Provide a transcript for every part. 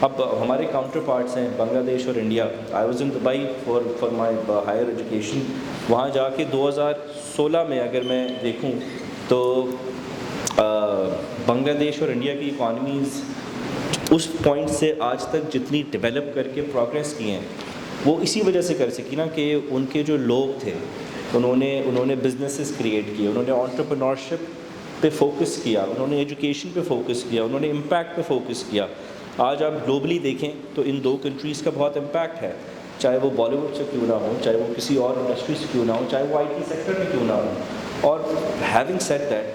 اب ہمارے counter parts ہیں بنگلہ دیش اور India. I was in Dubai for my higher education. وہاں جا کے 2016 میں اگر میں دیکھوں تو بنگلہ دیش اور انڈیا کی اکانومیز اس پوائنٹ سے آج تک جتنی ڈیولپ کر کے پروگریس کی ہیں وہ اسی وجہ سے کر سکی نا کہ ان کے جو لوگ تھے انہوں نے بزنسز کریٹ کیے, انہوں نے انٹرپرینورشپ پہ فوکس کیا, انہوں نے ایجوکیشن پہ فوکس کیا, انہوں نے امپیکٹ پہ فوکس کیا. آج آپ گلوبلی دیکھیں تو ان دو کنٹریز کا بہت امپیکٹ ہے, چاہے وہ بالی ووڈ سے کیوں نہ ہو, چاہے وہ کسی اور انڈسٹری سے کیوں نہ ہو, چاہے وہ IT سیکٹر میں کیوں نہ ہو. اور ہیونگ سیڈ دیٹ,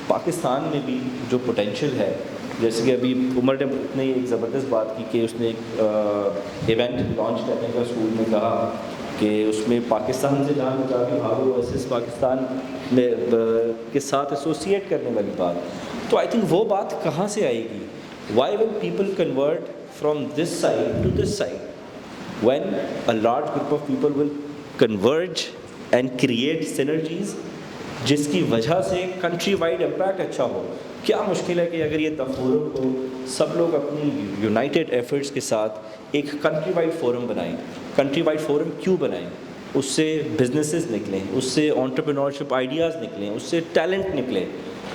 پاکستان میں بھی جو پوٹینشیل ہے, جیسے کہ ابھی عمر نے ایک زبردست بات کی کہ اس نے ایک ایونٹ لانچ کرنے کا اسکول میں کہا کہ اس میں پاکستان سے جان بچا کے بھاگو ورسز پاکستان میں کے ساتھ ایسوسیٹ کرنے والی بات. تو آئی تھنک وہ بات کہاں سے آئے گی؟ Why will people convert from this side to this side when a large group of people will converge and create synergies جس کی وجہ سے کنٹری وائڈ امپیکٹ اچھا ہو. کیا مشکل ہے کہ اگر یہ فورم کو سب لوگ اپنی یونائٹیڈ ایفرٹس کے ساتھ ایک کنٹری وائڈ فورم بنائیں. کنٹری وائڈ فورم کیوں بنائیں؟ اس سے بزنسز نکلیں, اس سے انٹرپرینورشپ آئیڈیاز نکلیں, اس سے ٹیلنٹ نکلے.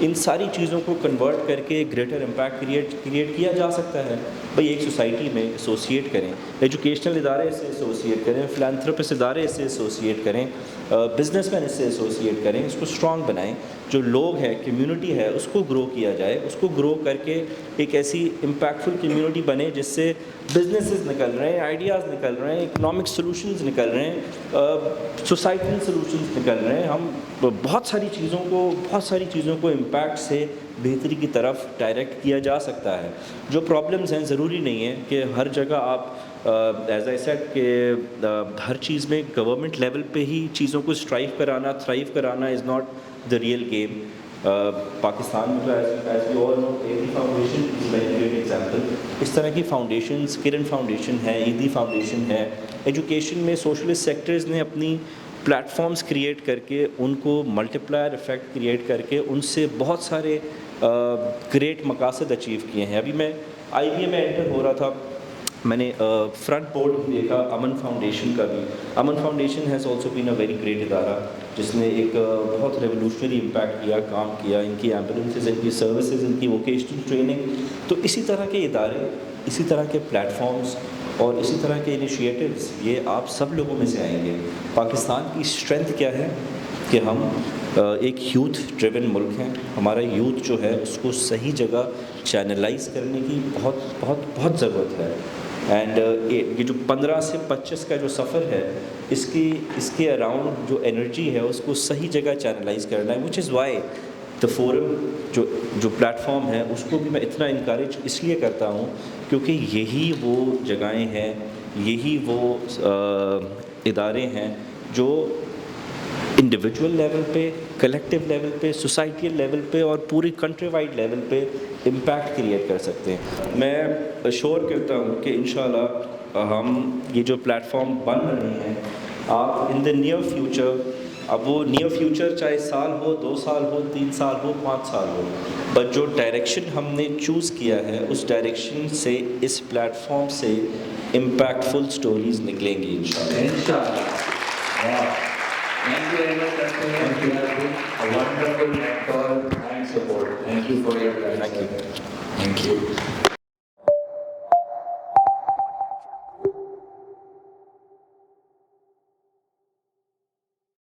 ان ساری چیزوں کو کنورٹ کر کے گریٹر امپیکٹ کریٹ کیا جا سکتا ہے. بھئی ایک سوسائٹی میں ایسوسیٹ کریں, ایجوکیشنل ادارے سے ایسوسیٹ کریں, فلانتھروپسٹ ادارے سے ایسوسیٹ کریں, بزنس مین اس سے ایسوسیٹ کریں, اس کو اسٹرانگ بنائیں. جو لوگ ہیں, کمیونٹی ہے, اس کو گرو کیا جائے, اس کو گرو کر کے ایک ایسی امپیکٹفل کمیونٹی بنے جس سے بزنسز نکل رہے ہیں, آئیڈیاز نکل رہے ہیں, اکنامک سلوشنز نکل رہے ہیں, سوسائٹل سلوشنز نکل رہے ہیں. ہم بہت ساری چیزوں کو امپیکٹ سے بہتری کی طرف ڈائریکٹ کیا جا سکتا ہے. جو پرابلمز ہیں ضروری نہیں ہے کہ ہر جگہ آپ ایز آئی سیڈ کہ ہر چیز میں گورنمنٹ لیول پہ ہی چیزوں کو تھرائیو کرانا is not the real game. Pakistan میں تو as we all know Edhi foundation is very great example. اس طرح کی فاؤنڈیشنز, کرن فاؤنڈیشن ہے, ایدی فاؤنڈیشن ہے. ایجوکیشن میں سوشلسٹ سیکٹرز نے اپنی پلیٹ فارمز کریٹ کر کے ان کو ملٹیپلائر افیکٹ کریٹ کر کے ان سے بہت سارے گریٹ مقاصد اچیو کیے ہیں. ابھی میں IBA میں انٹر ہو رہا تھا, میں نے فرنٹ بورڈ دیکھا امن فاؤنڈیشن کا بھی. امن foundation has also been a very great ادارہ جس نے ایک بہت ریولیوشنری امپیکٹ کیا, کام کیا. ان کی ایمبولینسز, ان کی سروسز, ان کی ووکیشنل ٹریننگ. تو اسی طرح کے ادارے, اسی طرح کے پلیٹ فارمز اور اسی طرح کے انیشیٹوز یہ آپ سب لوگوں میں سے آئیں گے. پاکستان کی اسٹرینتھ کیا ہے کہ ہم ایک یوتھ ڈریون ملک ہیں. ہمارا یوتھ جو ہے اس کو صحیح جگہ چینلائز کرنے کی بہت بہت بہت ضرورت ہے. اینڈ یہ جو 15 سے 25 کا جو سفر ہے اس کے اراؤنڈ جو انرجی ہے اس کو صحیح جگہ چینلائز کرنا ہے. وچ از وائی دا فورم جو پلیٹ فارم ہے اس کو بھی میں اتنا انکریج اس لیے کرتا ہوں کیونکہ یہی وہ جگہیں ہیں, یہی وہ ادارے ہیں جو انڈیویجول لیول پہ, کلیکٹیو لیول پہ, سوسائٹیل لیول پہ اور پوری کنٹری وائڈ لیول پہ امپیکٹ کریٹ کر سکتے ہیں. میں شور کرتا ہوں کہ انشاءاللہ ہم یہ جو پلیٹ فارم بن رہے ہیں آپ ان دا نیئر فیوچر, اب وہ نیئر فیوچر چاہے سال ہو, 2 سال ہو, 3 سال ہو, 5 سال ہو, بٹ جو ڈائریکشن ہم نے چوز کیا ہے اس ڈائریکشن سے, اس پلیٹ فارم سے امپیکٹفل سٹوریز نکلیں گی انشاءاللہ. Thank you very much, Dr. You have been a wonderful mentor and support. Thank you for your time. Thank you. Thank you.